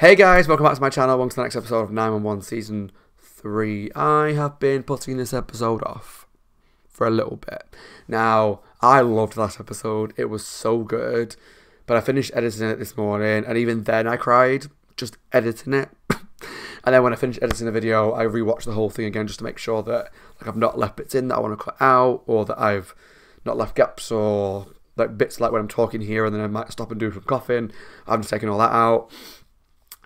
Hey guys, welcome back to my channel. Welcome to the next episode of 911 Season 3. I have been putting this episode off for a little bit. Now, I loved the last episode. It was so good. But I finished editing it this morning, and even then I cried just editing it. And then when I finished editing the video, I rewatched the whole thing again just to make sure that I've not left bits in that I want to cut out, or that I've not left gaps or bits like when I'm talking here and then I might stop and do some coughing. I'm just taking all that out.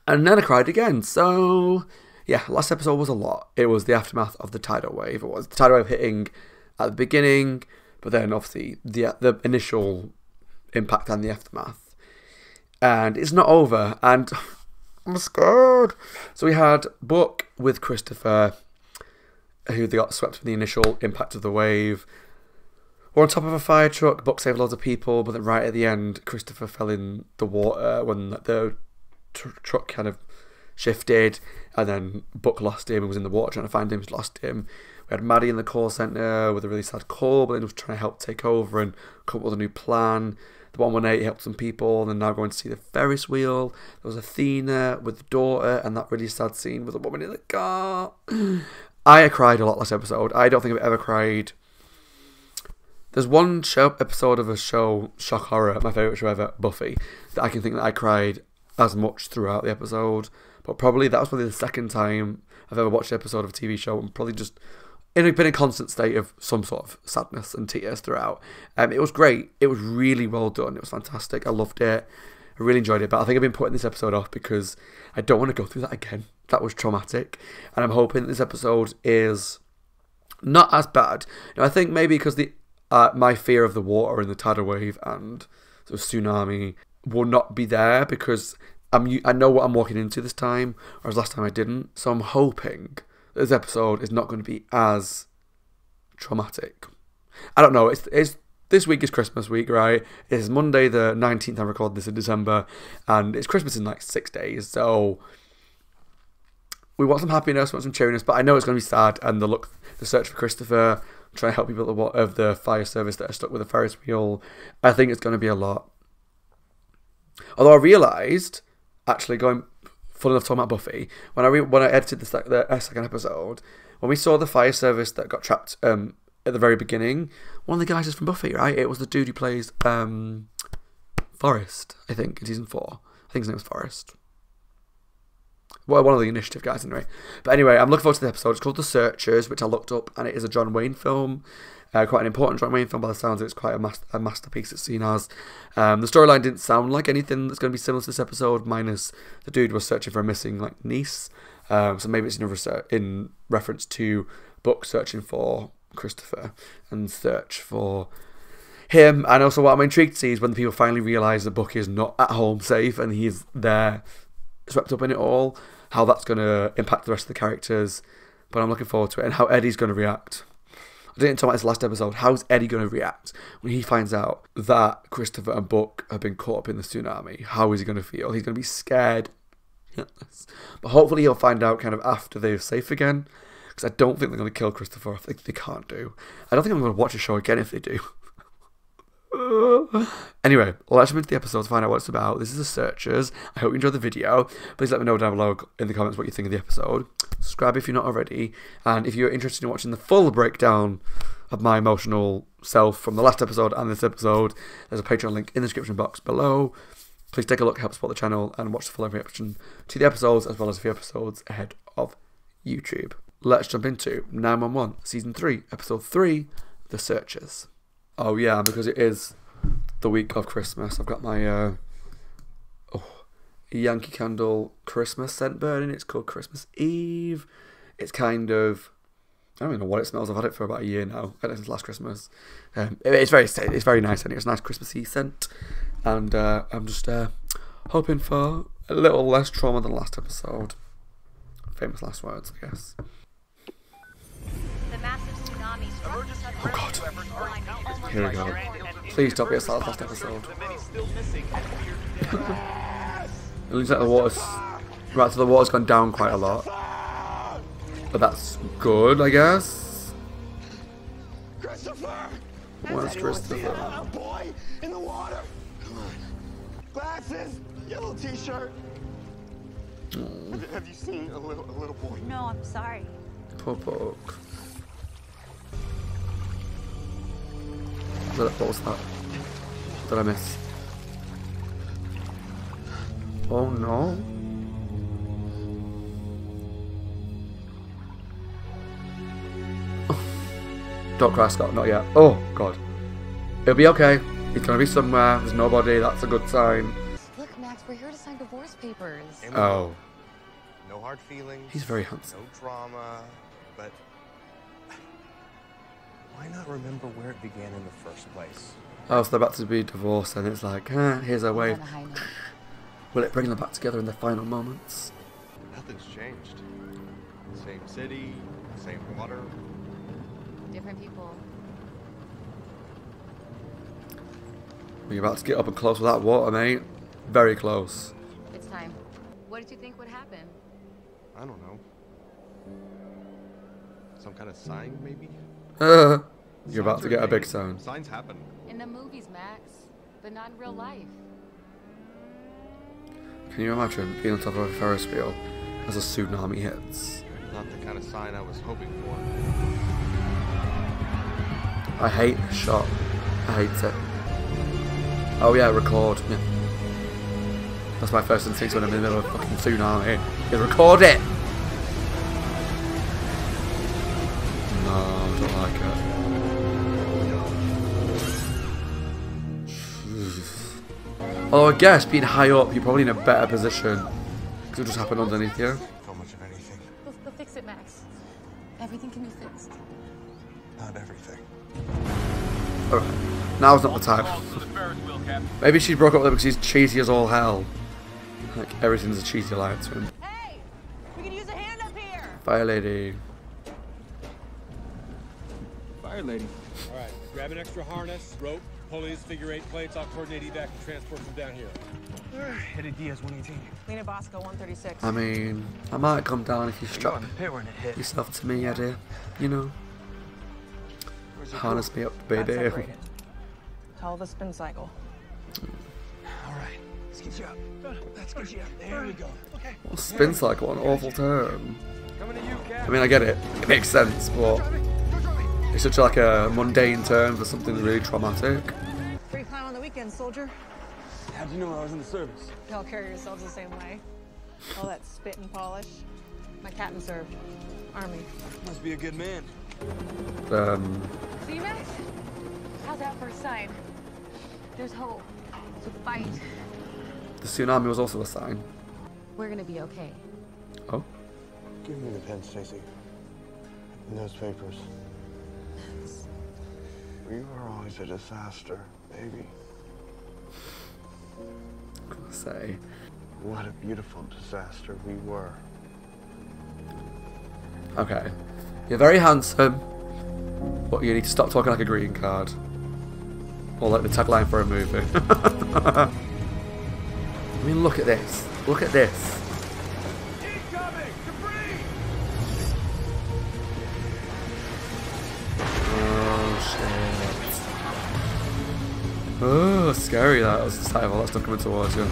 And then I cried again. So, yeah, last episode was a lot. It was the aftermath of the tidal wave. It was the tidal wave hitting at the beginning, but then obviously the initial impact and the aftermath. And it's not over, and I'm scared. So we had Buck with Christopher, who they got swept from the initial impact of the wave. We're on top of a fire truck. Buck saved loads of people, but then right at the end, Christopher fell in the water when the truck kind of shifted, and then Buck lost him and was in the water trying to find him. He's lost him. We had Maddie in the call centre with a really sad call, but then was trying to help take over and come up with a new plan. The 118 helped some people, and then now going to see the Ferris wheel. There was Athena with the daughter, and that really sad scene with the woman in the car. I cried a lot last episode. I don't think I've ever cried. There's one episode of a show, shock horror, my favourite show ever, Buffy, that I can think that I cried as much throughout the episode, but that was probably the second time I've ever watched an episode of a TV show and probably just been in a constant state of some sort of sadness and tears throughout. It was great. It was really well done. It was fantastic. I loved it. I really enjoyed it, but I think I've been putting this episode off because I don't want to go through that again. That was traumatic, and I'm hoping that this episode is not as bad. Now, I think maybe because my fear of the water and the tidal wave and the tsunami will not be there, because I know what I'm walking into this time, whereas last time I didn't. So I'm hoping this episode is not going to be as traumatic. I don't know. It's this week is Christmas week, right? It's Monday the 19th. I'm recording this in December, and it's Christmas in like 6 days. So we want some happiness, we want some cheeriness, but I know it's going to be sad. And the search for Christopher, trying to help people of the fire service that are stuck with the Ferris wheel. I think it's going to be a lot. Although I realised, actually going full enough talking about Buffy, when I edited the second episode, when we saw the fire service that got trapped at the very beginning, one of the guys is from Buffy, right? It was the dude who plays Forrest, I think, in season 4. I think his name was Forrest. Well, one of the initiative guys anyway. But anyway, I'm looking forward to the episode. It's called The Searchers, which I looked up, and it is a John Wayne film. Quite an important John Wayne film by the sounds of it. It's quite a masterpiece, it's seen as. The storyline didn't sound like anything that's going to be similar to this episode, minus the dude was searching for a missing niece. So maybe it's in reference to Buck searching for Christopher and search for him. And also what I'm intrigued to see is when the people finally realise that Buck is not at home safe and he's there swept up in it all, how that's going to impact the rest of the characters. But I'm looking forward to it, and how Eddie's going to react. I didn't talk about this last episode. How's Eddie going to react when he finds out that Christopher and Buck have been caught up in the tsunami? How is he going to feel? He's going to be scared. Yes. But hopefully he'll find out kind of after they're safe again, because I don't think they're going to kill Christopher. I think they can't do. I don't think I'm going to watch the show again if they do. Anyway, let's jump into the episode to find out what it's about. This is The Searchers. I hope you enjoyed the video. Please let me know down below in the comments what you think of the episode. Subscribe if you're not already. And if you're interested in watching the full breakdown of my emotional self from the last episode and this episode, there's a Patreon link in the description box below. Please take a look, help support the channel, and watch the full reaction to the episodes, as well as a few episodes ahead of YouTube. Let's jump into 911 Season 3, Episode 3, The Searchers. Oh yeah, because it is the week of Christmas, I've got my Yankee Candle Christmas scent burning. It's called Christmas Eve. It's kind of, I don't even know what it smells. I've had it for about a year now. I've had it since last Christmas. It's very nice, and it's a nice Christmassy scent. And I'm just hoping for a little less trauma than last episode. Famous last words, I guess. Oh god. Here we go. Please don't be as sad as last episode. It looks like the water's... Right, so the water's gone down quite a lot. But that's good, I guess. Christopher! Where's Christopher? Boy in the water! Come on. Glasses! Yellow t-shirt! Have you seen a little boy? No, I'm sorry. Poor book. What was that? What did I miss? Oh no. Don't cry, Scott, not yet. Oh god. It'll be okay. He's gonna be somewhere. There's nobody. That's a good sign. Look, Max, we're here to sign divorce papers. Oh. No hard feelings. He's very handsome. No drama, but why not remember where it began in the first place? Oh, so they're about to be divorced, and it's like, here's our way. Will it bring them back together in their final moments? Nothing's changed. Same city, same water. Different people. You're about to get up and close with that water, mate. Very close. It's time. What did you think would happen? I don't know. Some kind of sign, maybe? You're about to get a big sign. Signs happen. In the movies, Max, but not in real life. Can you imagine being on top of a Ferris wheel as a tsunami hits? Not the kind of sign I was hoping for. I hate this shot. I hate it. Oh yeah, record. Yeah. That's my first instinct when I'm in the middle of a fucking tsunami. Is record it! No, I don't like it. Although I guess being high up, you're probably in a better position. Because it'll just happen underneath you. So much of anything. We'll fix it, Max. Everything can be fixed. Not everything. Alright, now's not the time. Maybe she broke up with him because he's cheesy as all hell. Like, everything's a cheesy alliance to him. Hey! We can use a hand up here! Fire lady. Fire lady. Alright, grab an extra harness, rope, pulleys, figure 8 plates. I'll coordinate evac and transport from down here. Headed Diaz 118. Lena Bosco, 136. I mean, I might come down if you strap yourself to me, Eddie. You know. Harness me up, baby. Tell the spin cycle. Alright, let's get you up. Let's get you up. There we go. Okay. Well, spin cycle, an awful term. Coming to you, Cap. I mean, I get it. It makes sense, but it's such like a mundane term for something really traumatic. Free climb on the weekend, soldier. How'd you know I was in the service? Y'all carry yourselves the same way. All that spit and polish. My captain served. Army. Must be a good man. See, Max? How's that for a sign? There's hope. So fight. The tsunami was also a sign. We're gonna be okay. Oh? Give me the pen, Stacy. And those papers. We were always a disaster, baby. I'm gonna say. What a beautiful disaster we were. Okay. You're very handsome, but you need to stop talking like a green card. Or like the tagline for a movie. I mean, look at this. Look at this. Incoming! Debris! Oh, shit. Oh, scary that. Was the sight of all that stuff coming towards you.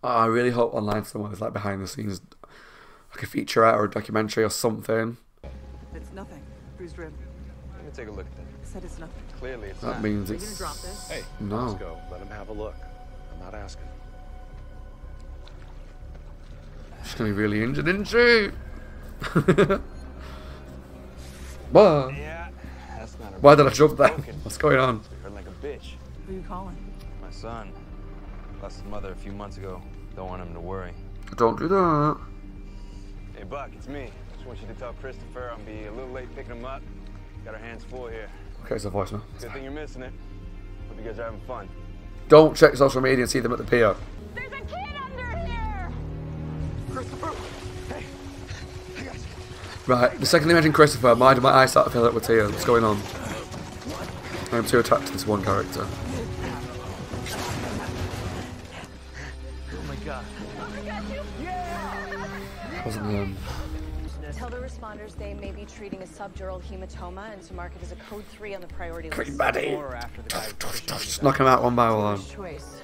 I really hope online somewhere there's like behind the scenes, like a featurette or a documentary or something. It's nothing. Bruised rib. Let me take a look at that. I said it's nothing. Clearly it's That not. means Are you gonna it's drop this? Hey, no. let's go. Let him have a look. I'm not asking. She's gonna be really injured, isn't she? What? Yeah, that's not a Why did I jump then? What's going on? Hurt like a bitch. Who are you calling? My son lost his mother a few months ago. Don't want him to worry. Don't do that. Hey, Buck, it's me. Just want you to tell Christopher I'll be a little late picking him up. Got our hands full here. Okay, it's a voicemail. Good thing you're missing it. Hope you guys are having fun. Don't check social media and see them at the pier. There's a kid under here! Christopher! Hey! Hey, guys! Right, the second they mention Christopher, my eyes start to fill up with tears. What's going on? I'm too attached to this one character. Oh my god. Wasn't him. Tell the responders, they may be treating a subdural hematoma and to mark it as a code 3 on the priority Quick, list. buddy. Before or after the guy's Just knock him out one by one. First choice.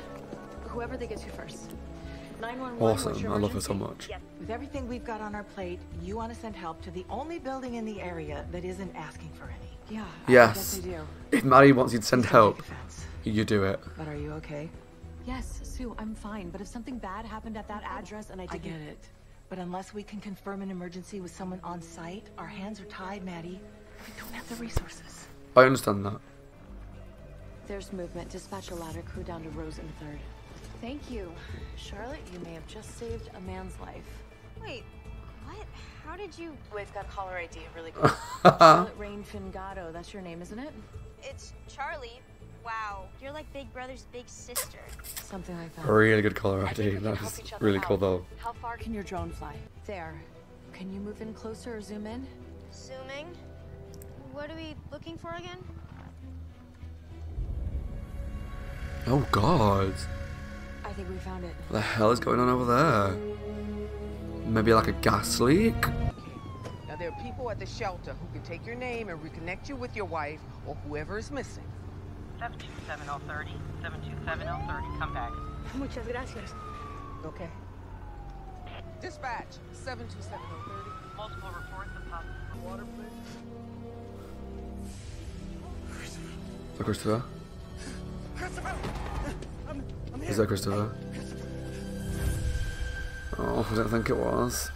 Whoever they get to first. 911. Awesome. what's your I love her emergency? so much. With everything we've got on our plate, you want to send help to the only building in the area that isn't asking for any. Yeah. Yes. I guess I do. If Maddie wants you to send Please don't help, take offense. you do it. But are you okay? Yes, Sue, I'm fine. But if something bad happened at that address and I I didn't... get it. But unless we can confirm an emergency with someone on site, our hands are tied, Maddie. We don't have the resources. I understand that. There's movement. Dispatch a ladder crew down to Rose in 3rd. Thank you. Charlotte, you may have just saved a man's life. Wait, what? How did you... We've got caller ID, really quick. Charlotte Rain Fingato, that's your name, isn't it? It's Charlie. Wow, you're like Big Brother's big sister. Something like that. Really good caller I ID. think we can That help is each other really out. cool though. How far can your drone fly? There. Can you move in closer or zoom in? Zooming? What are we looking for again? Oh god. I think we found it. What the hell is going on over there? Maybe like a gas leak? Now, there are people at the shelter who can take your name and reconnect you with your wife or whoever is missing. 727-030. 727-030. Come back. Muchas gracias. Okay. Dispatch, 727-030. Multiple reports of possible water, Is that Christopher? Is that Christopher? Oh, I don't think it was.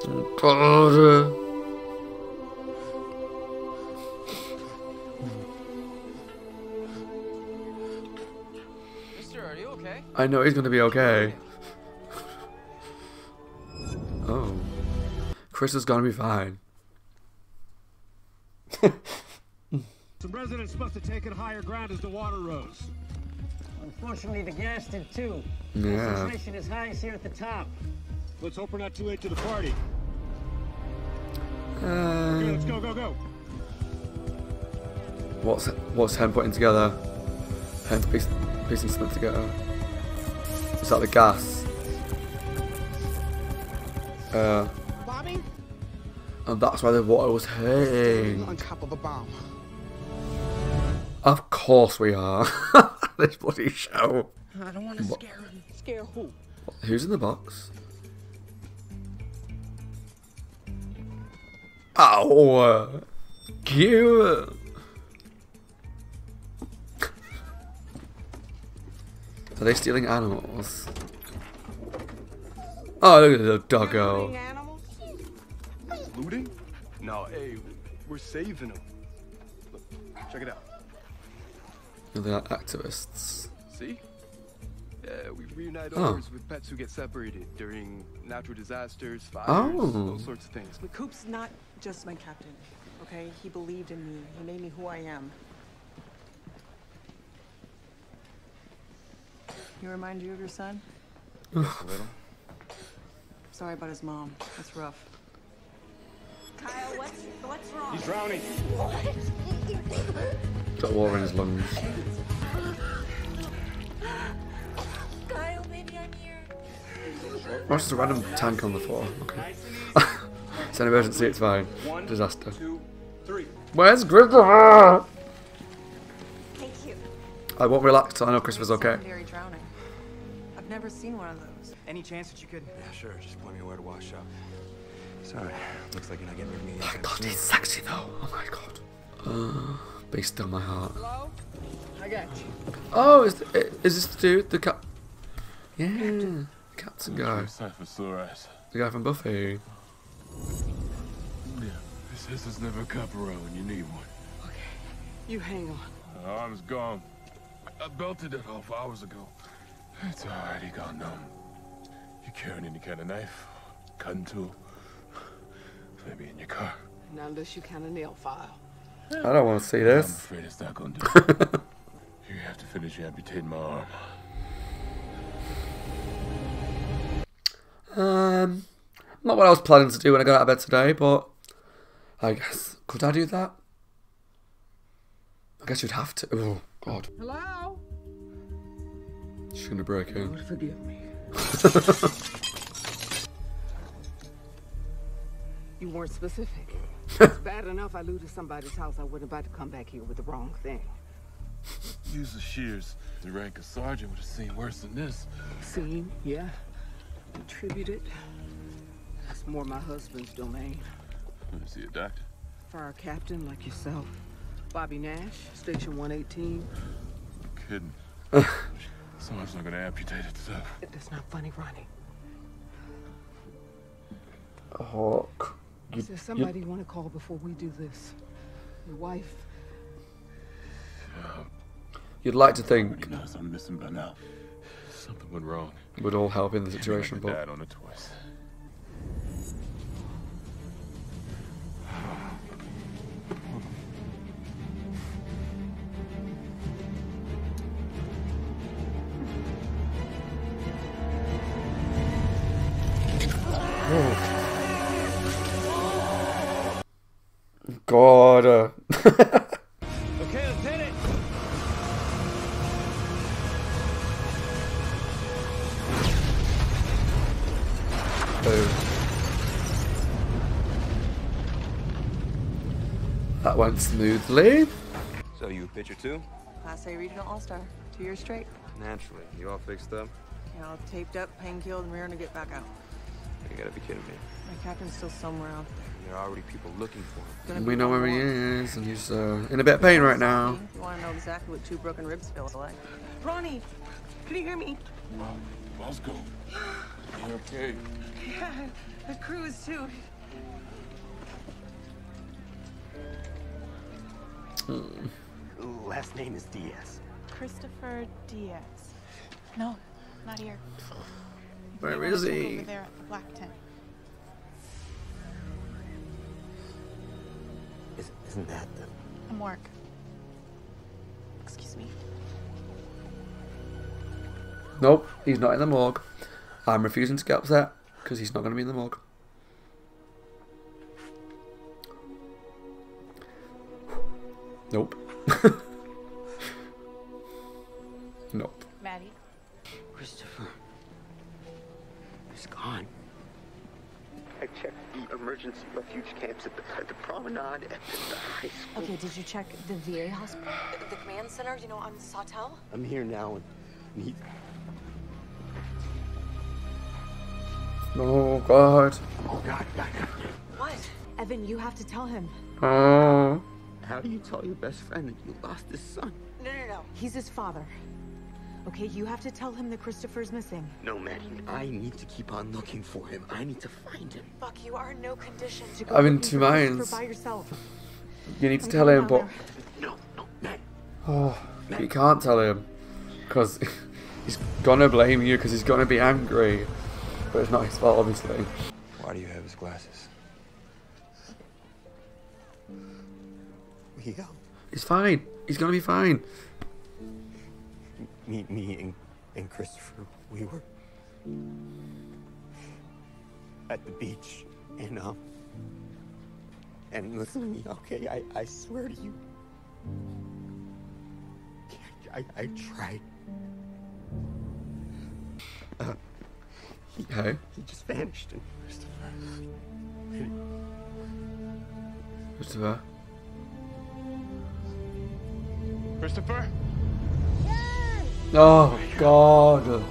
Oh god. Mister, are you okay? I know he's gonna be okay. Oh. Chris is gonna be fine. Some residents must have taken higher ground as the water rose. Unfortunately, the gas did too. Yeah. Concentration is highest here at the top. Let's hope we're not too late to the party. Okay, let's go, go, go. What's Hen putting together? Hen's piecing something together. Is that the gas? Bobby? And that's why the water was hitting. On top of a bomb. Of course we are. This bloody show. I don't want to scare him. Scare who? Who's in the box? Ow! Cute! Are they stealing animals? Oh, look at the doggo. Animals? Looting? No, hey, we're saving them. Look, check it out. They're like activists. See? Yeah, we reunite Oh. owners with pets who get separated during natural disasters, fires, Oh. those sorts of things. Coop's not just my captain, okay? He believed in me. He made me who I am. He remind you of your son? Just a little. Sorry about his mom. That's rough. Kyle, what's wrong? He's drowning. Got water in his lungs. Kyle, maybe I'm here. Oh, it's just a random tank on the floor. Okay. It's an emergency, it's fine. Disaster. 2, 3. Where's Christopher? Thank you. I won't relax till I know Christopher's okay. Secondary drowning. I've never seen one of those. Any chance that you could? Yeah, sure. Just point me where to wash up. Sorry. Looks like you're not getting rid of me. Oh my god, he's sexy though. Oh my god. Be still my heart. Hello? I got you. Oh, is this the dude? The cap? Yeah, the captain guy. The guy from Buffy. Yeah, this is never Capero when you need one. You hang on. My arm's gone. I belted it off hours ago. It's already gone numb. You carrying any kind of knife? Cutting tool? Maybe in your car. Not unless you count a nail file. I don't want to see I'm this. afraid it's not gonna do it. You have to finish amputating my arm. Not what I was planning to do when I got out of bed today, but I guess, could I do that? I guess you'd have to. Oh, God. Hello? She's gonna break in. Lord, forgive me. You weren't specific. It's bad enough I looted somebody's house. I wasn't about to come back here with the wrong thing. Use the shears. The rank of sergeant would have seen worse than this. Seen, yeah. Contributed. That's more my husband's domain. Is he a doctor? Fire captain like yourself. Bobby Nash, Station 118. I'm kidding. Someone's not gonna amputate itself. That's not funny, Ronnie. Hawk. Is there somebody you want to call before we do this? Your wife? You'd like to think. He knows I'm missing by now. Something went wrong. Would all help in the situation, but. Dad on the twice. God. Okay, let's hit it. That went smoothly. So you a pitcher too? Class A regional all-star. 2 years straight. Naturally. You all fixed up? You know, taped up, pain-killed, and raring to get back out. You gotta be kidding me. My captain's still somewhere out there. There are already people looking for him. We know where he is, and he's in a bit of pain right now. You want to know exactly what 2 broken ribs feel like. Ronnie, can you hear me? Bosco, you okay? Yeah, the crew is too. Last name is Diaz. Christopher Diaz. No, not here. Where is he? Over there at the black tent. Isn't that the... I'm work. Excuse me. Nope, he's not in the morgue. I'm refusing to get upset because he's not going to be in the morgue. Nope. Nope. Maddie. Christopher. He's gone. I checked the emergency refuge camps at the promenade at the high school. Okay, did you check the VA hospital? The command center, you know, on Sawtell? I'm here now and he... Oh, God. Oh, God. What? Evan, you have to tell him. Oh. How do you tell your best friend that you lost his son? No. He's his father. Okay, you have to tell him that Christopher's missing. No, Maddie. I need to keep on looking for him. I need to find him. Fuck, you are in no condition to go I'm in looking two for Christopher minds. by yourself. You need to tell him, but... No, Matt. Oh, you can't tell him. Because he's gonna blame you, because he's gonna be angry. But it's not his fault, obviously. Why do you have his glasses? Where you go? He's fine. He's gonna be fine. Me and Christopher, we were at the beach, and listen to me, okay? I swear to you, I tried. He just vanished, and Christopher. Christopher? Oh, God.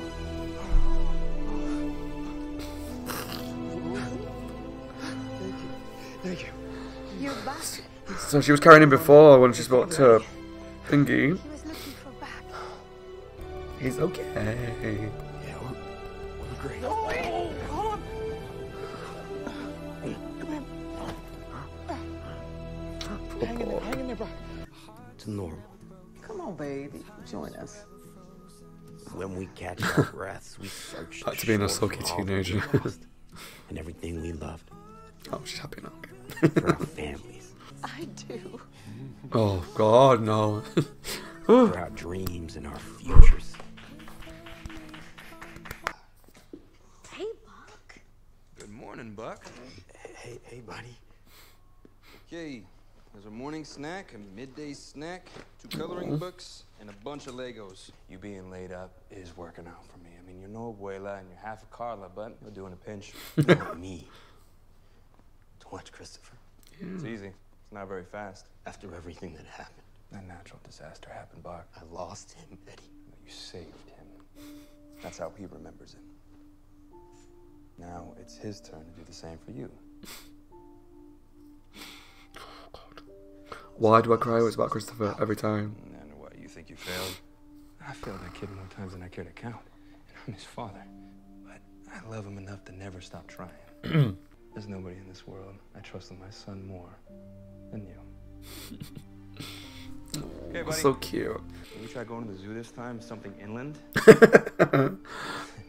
Thank you. You're back. So she was carrying him before when she spoke to Thingy. He was looking for back. He's okay. Yeah, we're great. Hang in there, bro. It's normal. Come on, baby. Join us. When we catch our breaths, we search Back to being a shore sulky for all teenager. we lost and everything we loved. Oh, she's happy now. For our families. I do. Oh, God, no. For our dreams and our futures. Hey, Buck. Good morning, Buck. Hey, buddy. Okay, there's a morning snack, a midday snack, 2 coloring books, and a bunch of Legos. You being laid up is working out for me. I mean, you're no abuela and you're half a Carla, but you'll do in a pinch. You want me to watch Christopher? It's easy. It's not very fast. After everything that happened. A natural disaster happened, Bach. I lost him, Eddie. You saved him. That's how he remembers it. Now it's his turn to do the same for you. Why do I cry when it's about Christopher every time? And what, you think you failed? I failed that kid more times than I care to count. And I'm his father. But I love him enough to never stop trying. There's nobody in this world I trust in my son more than you. Okay, buddy. So cute. Can we try going to the zoo this time? Something inland?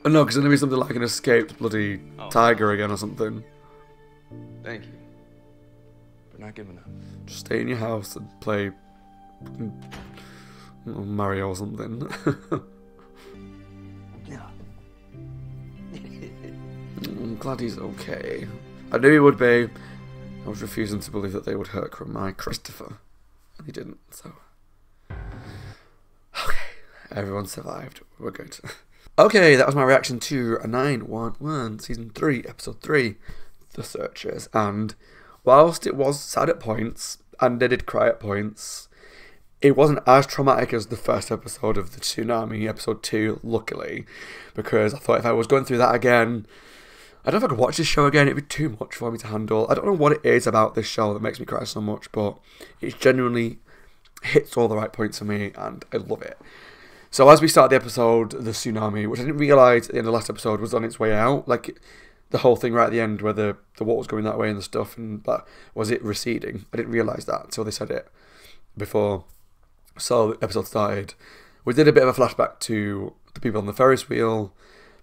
No, because it'll be something like an escaped bloody tiger again or something. Thank you. But not giving up. Just stay in your house and play Mario or something. Yeah. I'm glad he's okay. I knew he would be. I was refusing to believe that they would hurt my Christopher. And he didn't, so... Okay, everyone survived. We're good. Okay, that was my reaction to 911 Season 3, Episode 3, The Searchers. And whilst it was sad at points, and I did cry at points, it wasn't as traumatic as the first episode of the Tsunami, Episode 2, luckily. Because I thought if I was going through that again... I don't know if I could watch this show again, it'd be too much for me to handle. I don't know what it is about this show that makes me cry so much, but it genuinely hits all the right points for me, and I love it. So as we start the episode, the tsunami, which I didn't realise at the end of the last episode was on its way out, like the whole thing right at the end where the water was going that way and the stuff, and but was it receding? I didn't realise that until they said it before. So the episode started. We did a bit of a flashback to the people on the Ferris wheel,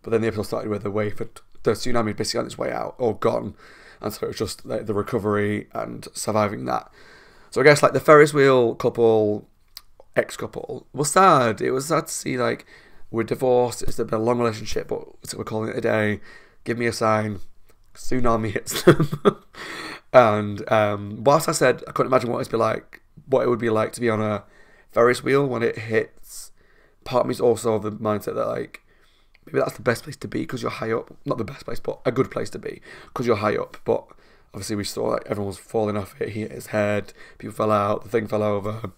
but then the episode started with the wave of the tsunami basically on its way out, or gone, and so it was just like the recovery and surviving that. So I guess like the Ferris wheel couple, ex-couple, was sad. It was sad to see like we're divorced, it's been a long relationship, but so we're calling it a day. Give me a sign. Tsunami hits them. And whilst I said I couldn't imagine what it would be like to be on a Ferris wheel when it hits, part of me is also of the mindset that like maybe that's the best place to be because you're high up. Not the best place, but a good place to be because you're high up. But obviously we saw like everyone was falling off it. He hit his head, people fell out, the thing fell over.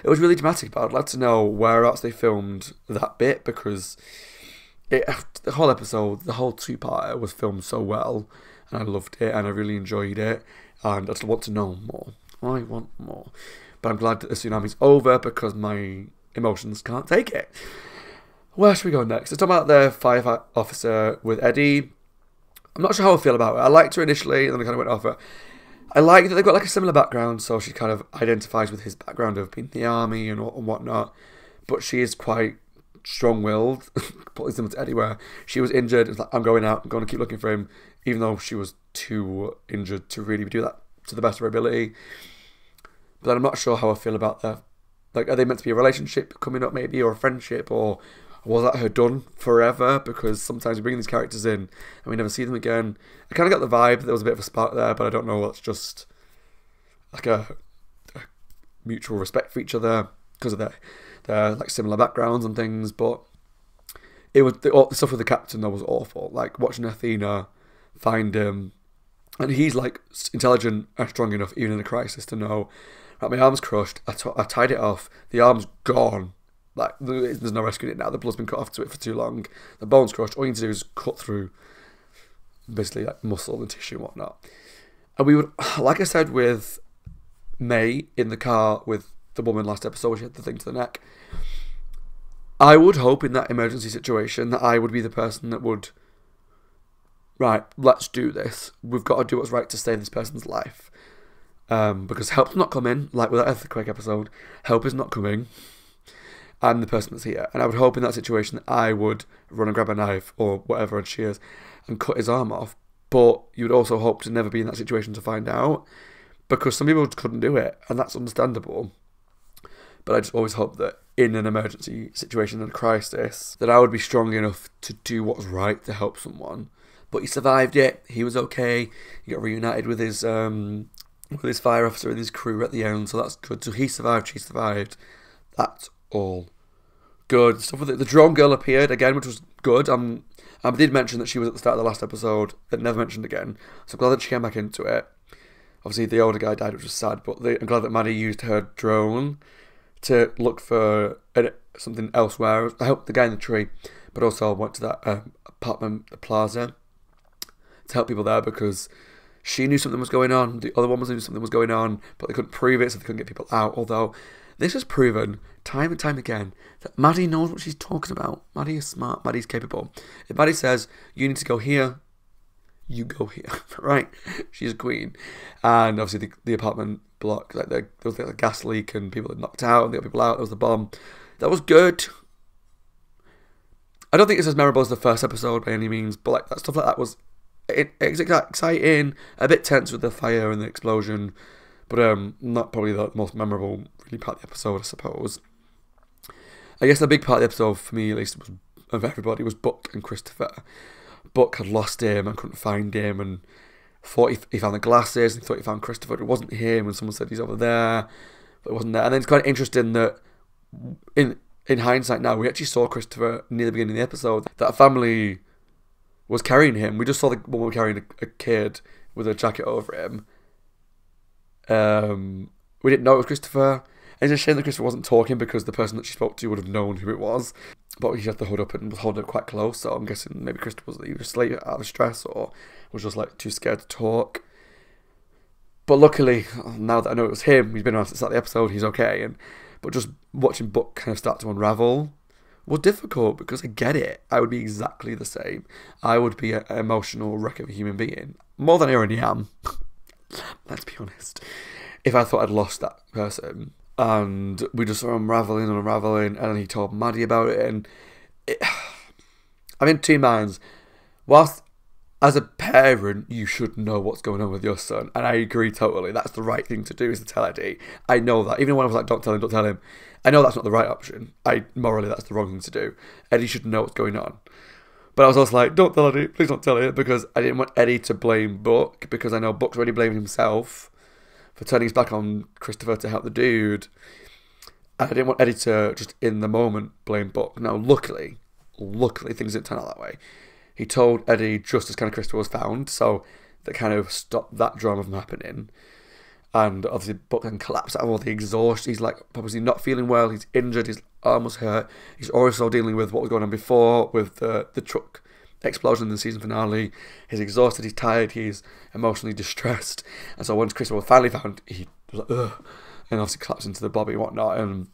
It was really dramatic, but I'd like to know where else they filmed that bit because the whole episode, the whole two-parter was filmed so well, and I loved it and I really enjoyed it, and I just want to know more. I want more. But I'm glad that the tsunami's over because my emotions can't take it. Where should we go next? Let's talk about the firefighter officer with Eddie. I'm not sure how I feel about it. I liked her initially, and then I kind of went off her. I like that they've got like a similar background, so she kind of identifies with his background of being in the army and whatnot. But she is quite strong-willed, probably similar to Eddie, where she was injured. It's like, I'm going out, I'm going to keep looking for him, even though she was too injured to really do that to the best of her ability. But then I'm not sure how I feel about that. Like, are they meant to be a relationship coming up, maybe, or a friendship, or was that her done forever? Because sometimes we bring these characters in and we never see them again. I kind of got the vibe that there was a bit of a spark there, but I don't know what's just like a mutual respect for each other because of their like similar backgrounds and things. But it was the stuff with the captain that was awful. Like watching Athena find him, and he's like intelligent and strong enough even in a crisis to know, right, my arm's crushed. I tied it off. The arm's gone. Like, there's no rescuing it now. The blood's been cut off to it for too long. The bone's crushed. All you need to do is cut through, basically, like muscle and tissue and whatnot. And we would, like I said with May in the car with the woman last episode, she had the thing to the neck. I would hope in that emergency situation that I would be the person that would, right, let's do this. We've got to do what's right to save this person's life. Because help's not coming, like with that earthquake episode. Help is not coming. I'm the person that's here. And I would hope in that situation that I would run and grab a knife or whatever and shears and cut his arm off. But you would also hope to never be in that situation to find out. Because some people couldn't do it, and that's understandable. But I just always hope that in an emergency situation and a crisis, that I would be strong enough to do what's right to help someone. But he survived it. He was okay. He got reunited with his fire officer and his crew at the end, so that's good. So he survived, she survived. That's all good. Stuff with it. The drone girl appeared again, which was good. I did mention that she was at the start of the last episode, and never mentioned again. So I'm glad that she came back into it. Obviously, the older guy died, which was sad, but I'm glad that Maddie used her drone to look for something elsewhere. I hope the guy in the tree, but also went to that apartment, the plaza, to help people there because she knew something was going on. The other one knew something was going on, but they couldn't prove it, so they couldn't get people out. Although this has proven time and time again that Maddie knows what she's talking about. Maddie is smart. Maddie's capable. If Maddie says you need to go here, you go here, right? She's a queen. And obviously the apartment block, like there was like a gas leak and people had knocked out and they got people out. There was the bomb. That was good. I don't think it's as memorable as the first episode by any means, but like that stuff like that was exciting, a bit tense with the fire and the explosion, but not probably the most memorable really part of the episode, I suppose. I guess the big part of the episode for me, at least, was of everybody, was Buck and Christopher. Buck had lost him and couldn't find him and thought he found the glasses and thought he found Christopher. It wasn't him, and someone said he's over there, but it wasn't there. And then it's quite interesting that in hindsight now, we actually saw Christopher near the beginning of the episode. That family was carrying him. We just saw the woman carrying a kid with a jacket over him. We didn't know it was Christopher. And it's a shame that Christopher wasn't talking because the person that she spoke to would have known who it was. But he had the hood up and was holding it quite close, so I'm guessing maybe Christopher was either asleep out of stress or was just like too scared to talk. But luckily, now that I know it was him, he's been around since the episode, he's okay. But just watching Buck kind of start to unravel was difficult because I get it. I would be exactly the same. I would be an emotional wreck of a human being. More than I already am. Let's be honest. If I thought I'd lost that person. And we just saw unraveling and unraveling, and then he told Maddie about it, and I'm in two minds. Whilst as a parent, you should know what's going on with your son, and I agree totally. That's the right thing to do, is to tell Eddie. I know that. Even when I was like, don't tell him, I know that's not the right option. Morally, that's the wrong thing to do. Eddie should know what's going on. But I was also like, don't tell Eddie, please don't tell him, because I didn't want Eddie to blame Buck, because I know Buck's already blaming himself for turning his back on Christopher to help the dude. And I didn't want Eddie to just in the moment blame Buck. Now, luckily, things didn't turn out that way. He told Eddie just as kind of Christopher was found, so that kind of stopped that drama from happening. And obviously Buck then collapsed out of all the exhaustion. He's like obviously not feeling well, he's injured, his arm was hurt. He's also dealing with what was going on before with the truck explosion in the season finale. He's exhausted, he's tired, he's emotionally distressed. And so once Christopher was finally found, he was like, ugh, and obviously collapsed into the bobby and whatnot. And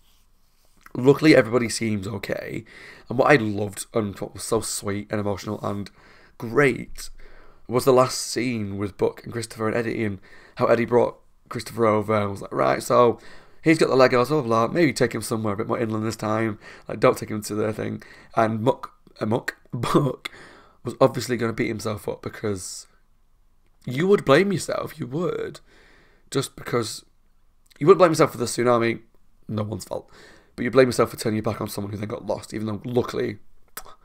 luckily everybody seems okay. And what I loved and what was so sweet and emotional and great was the last scene with Buck and Christopher and Eddie, and how Eddie brought Christopher over and was like, right, so he's got the Legos, blah, blah, blah, maybe take him somewhere a bit more inland this time, like don't take him to their thing. And Buck was obviously going to beat himself up, because you would blame yourself, you would, just because you wouldn't blame yourself for the tsunami, no one's fault, but you blame yourself for turning your back on someone who then got lost, even though luckily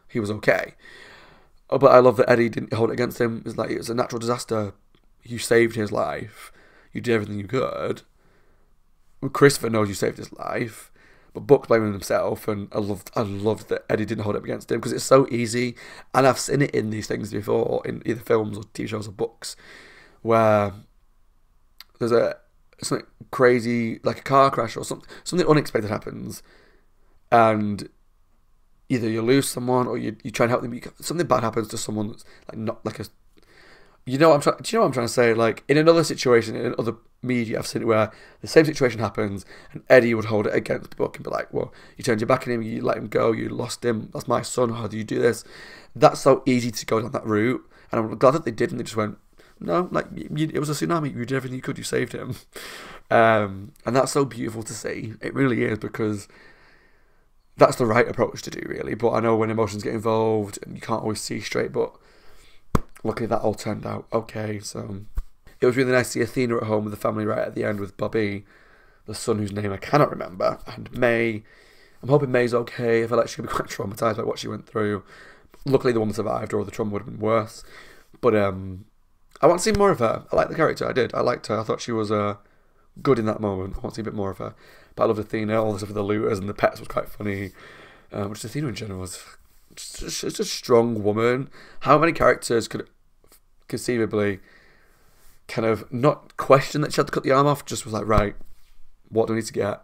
he was okay. Oh, but I love that Eddie didn't hold it against him. It's like, it was a natural disaster. You saved his life. You did everything you could. Christopher knows you saved his life, but Buck's blaming himself, and I loved that Eddie didn't hold it against him, because it's so easy, and I've seen it in these things before, in either films or TV shows or books, where there's something crazy, like a car crash or something unexpected happens, and either you lose someone or you try and help them. Something bad happens to someone that's like not like a. Do you know what I'm trying to say? Like in another situation, in other media, I've seen it where the same situation happens, and Eddie would hold it against Buck and be like, "Well, you turned your back on him, you let him go, you lost him. That's my son. How do you do this?" That's so easy to go down that route, and I'm glad that they didn't. They just went, "No, like it was a tsunami. You did everything you could. You saved him," and that's so beautiful to see. It really is, because that's the right approach to do, really. But I know when emotions get involved and you can't always see straight, but luckily that all turned out okay. So it was really nice to see Athena at home with the family right at the end, with Bobby, the son whose name I cannot remember, and May. I'm hoping May's okay. I feel like she could be quite traumatised by what she went through. Luckily the woman survived, or the trauma would have been worse. But I want to see more of her. I like the character, I did. I liked her. I thought she was good in that moment. I want to see a bit more of her. But I loved Athena. All the stuff with the looters and the pets was quite funny. Which Athena in general was just a strong woman. How many characters could conceivably kind of not question that she had to cut the arm off, just was like, right, what do I need to get?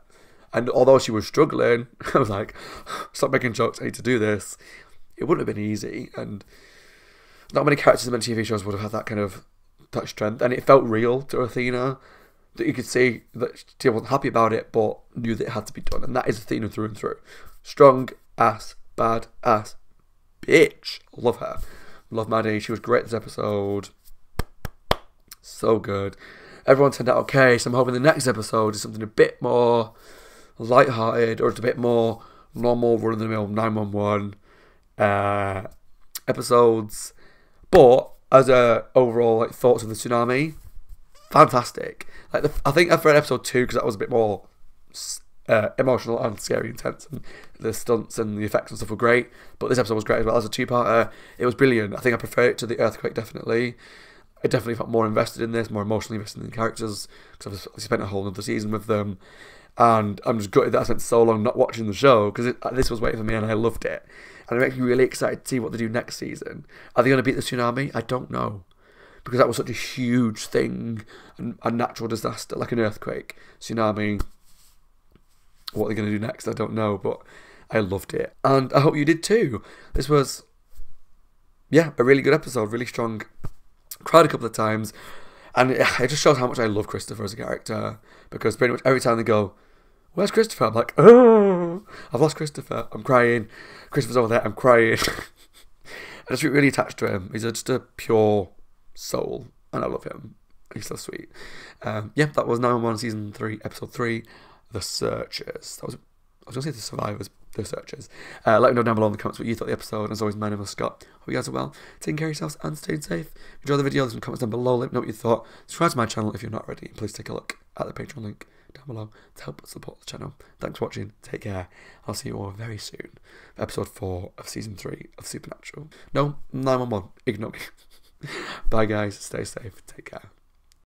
And although she was struggling, I was like, stop making jokes, I need to do this. It wouldn't have been easy, and not many characters in many TV shows would have had that kind of that strength, and it felt real to Athena, that you could see that she wasn't happy about it, but knew that it had to be done, and that is Athena through and through. Strong ass, bad ass, bitch. Love her. Love Maddie. She was great this episode. So good. Everyone turned out okay, so I'm hoping the next episode is something a bit more light-hearted, or it's a bit more normal, run-of-the-mill 911 episodes. But as a overall like thoughts of the tsunami, fantastic. Like I think I've read episode 2 because that was a bit more emotional and scary, intense, and the stunts and the effects and stuff were great. But this episode was great as well. As a 2-parter, it was brilliant. I think I prefer it to the earthquake, definitely. I definitely felt more invested in this, more emotionally invested in the characters, because I've spent a whole other season with them, and I'm just gutted that I spent so long not watching the show, because this was waiting for me and I loved it, and it makes me really excited to see what they do next season. Are they going to beat the tsunami? I don't know, because that was such a huge thing, a natural disaster like an earthquake, tsunami. What they're going to do next, I don't know, but I loved it, and I hope you did too. This was, yeah, a really good episode, really strong. Cried a couple of times, and it just shows how much I love Christopher as a character, because pretty much every time they go, where's Christopher? I'm like, oh, I've lost Christopher, I'm crying. Christopher's over there, I'm crying. I just really attached to him. He's just a pure soul, and I love him. He's so sweet. Yeah, that was 911 Season 3, Episode 3, The Searchers. I was going to say The Survivors, The Searchers. Let me know down below in the comments what you thought of the episode. As always, my name is Scott. Hope you guys are well, taking care of yourselves and staying safe. Enjoy the video, leave some comments down below, let me know what you thought. Subscribe to my channel if you're not already. Please take a look at the Patreon link down below to help support the channel. Thanks for watching, take care. I'll see you all very soon for episode 4 of Season 3 of Supernatural. No, 911, ignore me. Bye guys, stay safe, take care.